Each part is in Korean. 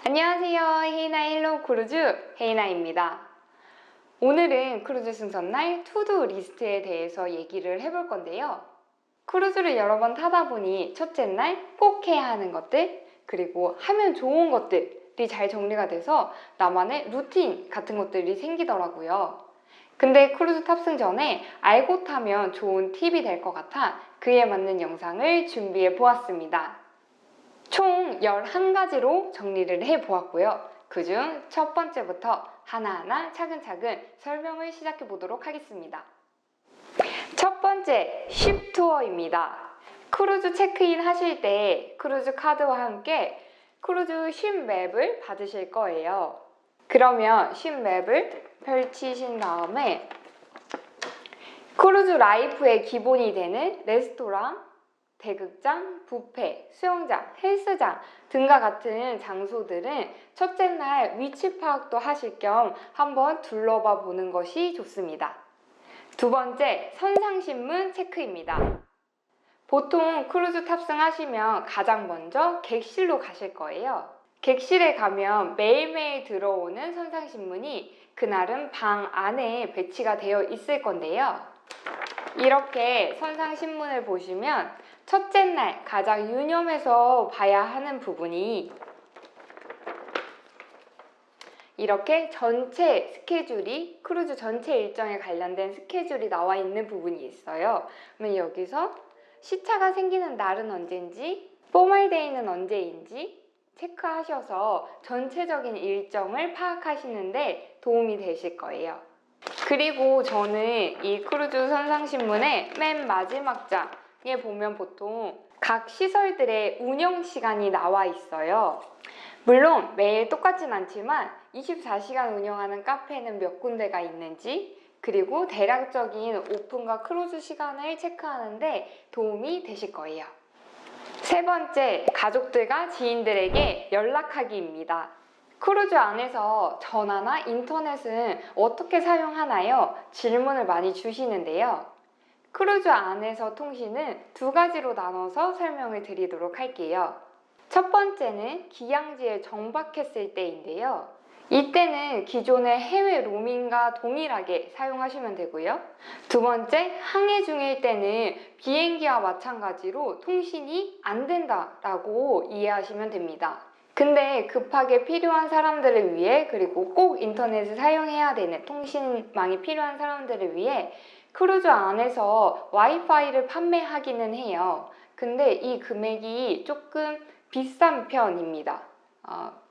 안녕하세요. 헤이나 헬로 크루즈 헤이나입니다. 오늘은 크루즈 승선날 투두 리스트에 대해서 얘기를 해볼 건데요. 크루즈를 여러 번 타다 보니 첫째 날 꼭 해야 하는 것들, 그리고 하면 좋은 것들이 잘 정리가 돼서 나만의 루틴 같은 것들이 생기더라고요. 근데 크루즈 탑승 전에 알고 타면 좋은 팁이 될 것 같아 그에 맞는 영상을 준비해 보았습니다. 총 11가지로 정리를 해보았고요. 그중 첫 번째부터 하나하나 차근차근 설명을 시작해 보도록 하겠습니다. 첫 번째, 쉽 투어입니다. 크루즈 체크인 하실 때 크루즈 카드와 함께 크루즈 쉽 맵을 받으실 거예요. 그러면 쉽 맵을 펼치신 다음에 크루즈 라이프의 기본이 되는 레스토랑, 대극장, 뷔페, 수영장, 헬스장 등과 같은 장소들은 첫째 날 위치 파악도 하실 겸 한번 둘러봐 보는 것이 좋습니다. 두 번째, 선상신문 체크입니다. 보통 크루즈 탑승하시면 가장 먼저 객실로 가실 거예요. 객실에 가면 매일매일 들어오는 선상신문이 그날은 방 안에 배치가 되어 있을 건데요. 이렇게 선상신문을 보시면 첫째 날 가장 유념해서 봐야 하는 부분이 이렇게 전체 스케줄이 크루즈 전체 일정에 관련된 스케줄이 나와 있는 부분이 있어요. 그러면 여기서 시차가 생기는 날은 언제인지, 포멀데이는 언제인지 체크하셔서 전체적인 일정을 파악하시는데 도움이 되실 거예요. 그리고 저는 이 크루즈 선상신문의 맨 마지막 장에 보면 보통 각 시설들의 운영 시간이 나와 있어요. 물론 매일 똑같진 않지만 24시간 운영하는 카페는 몇 군데가 있는지, 그리고 대략적인 오픈과 클로즈 시간을 체크하는데 도움이 되실 거예요. 세 번째, 가족들과 지인들에게 연락하기입니다. 크루즈 안에서 전화나 인터넷은 어떻게 사용하나요? 질문을 많이 주시는데요. 크루즈 안에서 통신은 두 가지로 나눠서 설명을 드리도록 할게요. 첫 번째는 기항지에 정박했을 때인데요. 이때는 기존의 해외 로밍과 동일하게 사용하시면 되고요. 두 번째, 항해 중일 때는 비행기와 마찬가지로 통신이 안 된다라고 이해하시면 됩니다. 근데 급하게 필요한 사람들을 위해, 그리고 꼭 인터넷을 사용해야 되는 통신망이 필요한 사람들을 위해 크루즈 안에서 와이파이를 판매하기는 해요. 근데 이 금액이 조금 비싼 편입니다.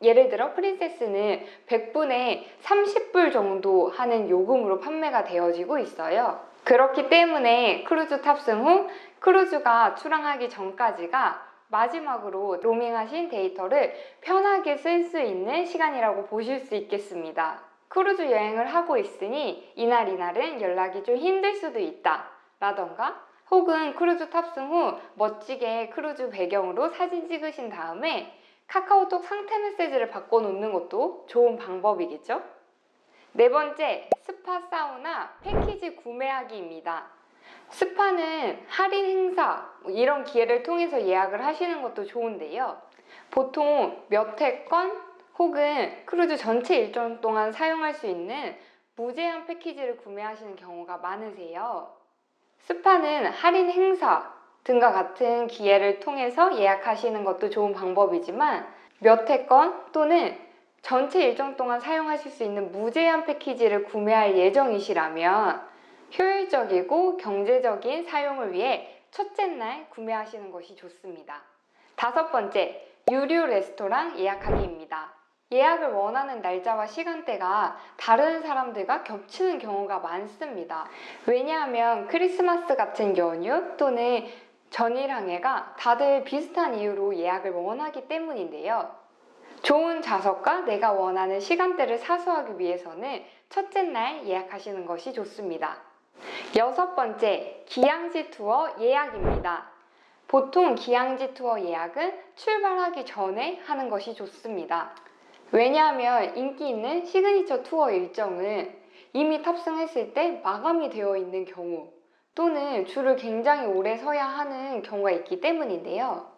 예를 들어 프린세스는 100분에 30불 정도 하는 요금으로 판매가 되어지고 있어요. 그렇기 때문에 크루즈 탑승 후 크루즈가 출항하기 전까지가 마지막으로 로밍하신 데이터를 편하게 쓸 수 있는 시간이라고 보실 수 있겠습니다. 크루즈 여행을 하고 있으니 이날은 연락이 좀 힘들 수도 있다 라던가, 혹은 크루즈 탑승 후 멋지게 크루즈 배경으로 사진 찍으신 다음에 카카오톡 상태 메시지를 바꿔놓는 것도 좋은 방법이겠죠? 네 번째, 스파 사우나 패키지 구매하기입니다. 스파는 할인 행사, 이런 기회를 통해서 예약을 하시는 것도 좋은데요. 보통 몇 회권 혹은 크루즈 전체 일정 동안 사용할 수 있는 무제한 패키지를 구매하시는 경우가 많으세요. 스파는 할인 행사 등과 같은 기회를 통해서 예약하시는 것도 좋은 방법이지만 몇 회권 또는 전체 일정 동안 사용하실 수 있는 무제한 패키지를 구매할 예정이시라면 효율적이고 경제적인 사용을 위해 첫째 날 구매하시는 것이 좋습니다. 다섯 번째, 유료 레스토랑 예약하기입니다. 예약을 원하는 날짜와 시간대가 다른 사람들과 겹치는 경우가 많습니다. 왜냐하면 크리스마스 같은 연휴 또는 전일항해가 다들 비슷한 이유로 예약을 원하기 때문인데요. 좋은 좌석과 내가 원하는 시간대를 사수하기 위해서는 첫째 날 예약하시는 것이 좋습니다. 여섯 번째, 기항지 투어 예약입니다. 보통 기항지 투어 예약은 출발하기 전에 하는 것이 좋습니다. 왜냐하면 인기 있는 시그니처 투어 일정은 이미 탑승했을 때 마감이 되어 있는 경우 또는 줄을 굉장히 오래 서야 하는 경우가 있기 때문인데요.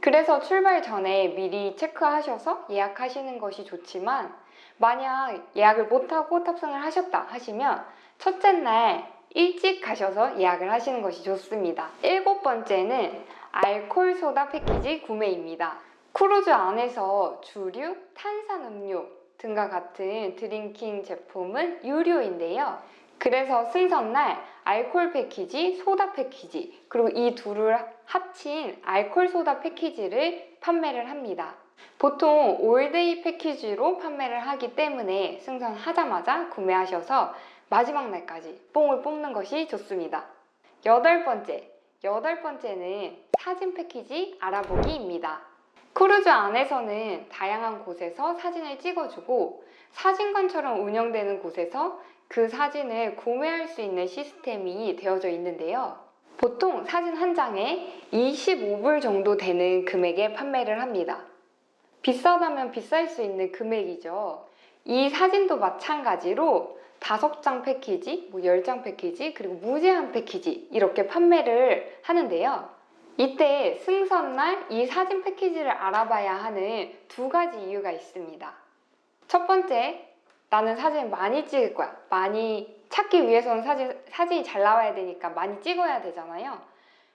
그래서 출발 전에 미리 체크하셔서 예약하시는 것이 좋지만 만약 예약을 못하고 탑승을 하셨다 하시면 첫째 날 일찍 가셔서 예약을 하시는 것이 좋습니다. 7번째는 알코올 소다 패키지 구매입니다. 크루즈 안에서 주류, 탄산음료 등과 같은 드링킹 제품은 유료인데요. 그래서 승선날 알코올 패키지, 소다 패키지, 그리고 이 둘을 합친 알코올 소다 패키지를 판매를 합니다. 보통 올데이 패키지로 판매를 하기 때문에 승선하자마자 구매하셔서 마지막 날까지 뽕을 뽑는 것이 좋습니다. 8번째는 사진 패키지 알아보기입니다. 크루즈 안에서는 다양한 곳에서 사진을 찍어주고 사진관처럼 운영되는 곳에서 그 사진을 구매할 수 있는 시스템이 되어져 있는데요. 보통 사진 한 장에 25불 정도 되는 금액에 판매를 합니다. 비싸다면 비쌀 수 있는 금액이죠. 이 사진도 마찬가지로 5장 패키지, 10장 패키지, 그리고 무제한 패키지 이렇게 판매를 하는데요. 이때 승선날 이 사진 패키지를 알아봐야 하는 2가지 이유가 있습니다. 첫 번째, 나는 사진 많이 찍을 거야. 많이 찾기 위해서는 사진이 잘 나와야 되니까 많이 찍어야 되잖아요.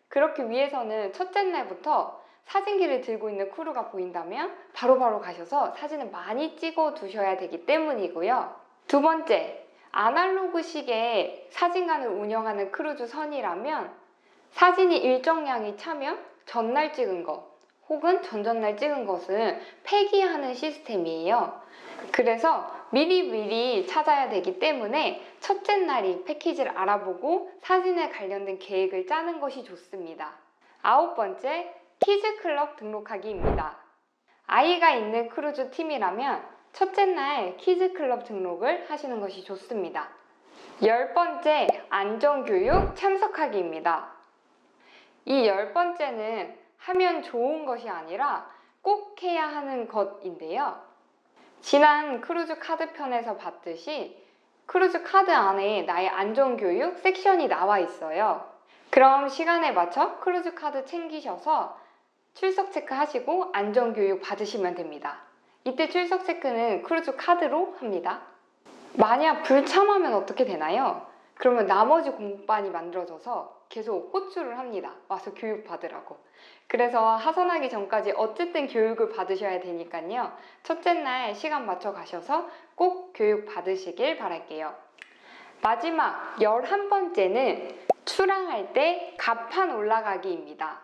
그렇기 위해서는 첫째 날부터 사진기를 들고 있는 크루가 보인다면 바로바로 가셔서 사진을 많이 찍어 두셔야 되기 때문이고요. 두 번째, 아날로그식의 사진관을 운영하는 크루즈선이라면 사진이 일정량이 차면 전날 찍은 것 혹은 전전날 찍은 것은 폐기하는 시스템이에요. 그래서 미리 찾아야 되기 때문에 첫째 날이 패키지를 알아보고 사진에 관련된 계획을 짜는 것이 좋습니다. 9번째, 키즈클럽 등록하기입니다. 아이가 있는 크루즈 팀이라면 첫째 날 키즈클럽 등록을 하시는 것이 좋습니다. 10번째, 안전교육 참석하기입니다. 이 10번째는 하면 좋은 것이 아니라 꼭 해야 하는 것인데요. 지난 크루즈 카드 편에서 봤듯이 크루즈 카드 안에 나의 안전교육 섹션이 나와 있어요. 그럼 시간에 맞춰 크루즈 카드 챙기셔서 출석 체크하시고 안전교육 받으시면 됩니다. 이때 출석 체크는 크루즈 카드로 합니다. 만약 불참하면 어떻게 되나요? 그러면 나머지 공반이 만들어져서 계속 호출을 합니다. 와서 교육 받으라고. 그래서 하선하기 전까지 어쨌든 교육을 받으셔야 되니까요. 첫째 날 시간 맞춰 가셔서 꼭 교육 받으시길 바랄게요. 마지막 11번째는 출항할 때 갑판 올라가기입니다.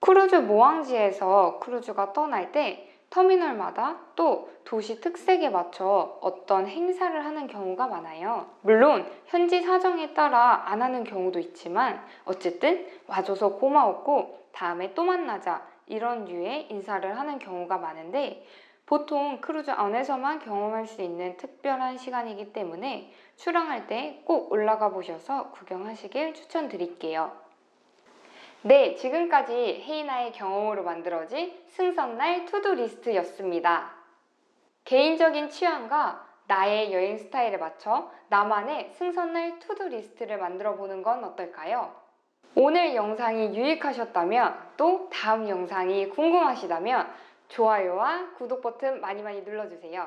크루즈 모항지에서 크루즈가 떠날 때 터미널마다 또 도시 특색에 맞춰 어떤 행사를 하는 경우가 많아요. 물론 현지 사정에 따라 안 하는 경우도 있지만 어쨌든 와줘서 고마웠고 다음에 또 만나자 이런 류의 인사를 하는 경우가 많은데 보통 크루즈 안에서만 경험할 수 있는 특별한 시간이기 때문에 출항할 때 꼭 올라가 보셔서 구경하시길 추천드릴게요. 네, 지금까지 혜인아의 경험으로 만들어진 승선날 투두 리스트였습니다. 개인적인 취향과 나의 여행 스타일에 맞춰 나만의 승선날 투두 리스트를 만들어 보는 건 어떨까요? 오늘 영상이 유익하셨다면 또 다음 영상이 궁금하시다면 좋아요와 구독 버튼 많이 눌러주세요.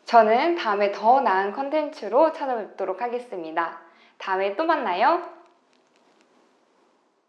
저는 다음에 더 나은 컨텐츠로 찾아뵙도록 하겠습니다. 다음에 또 만나요.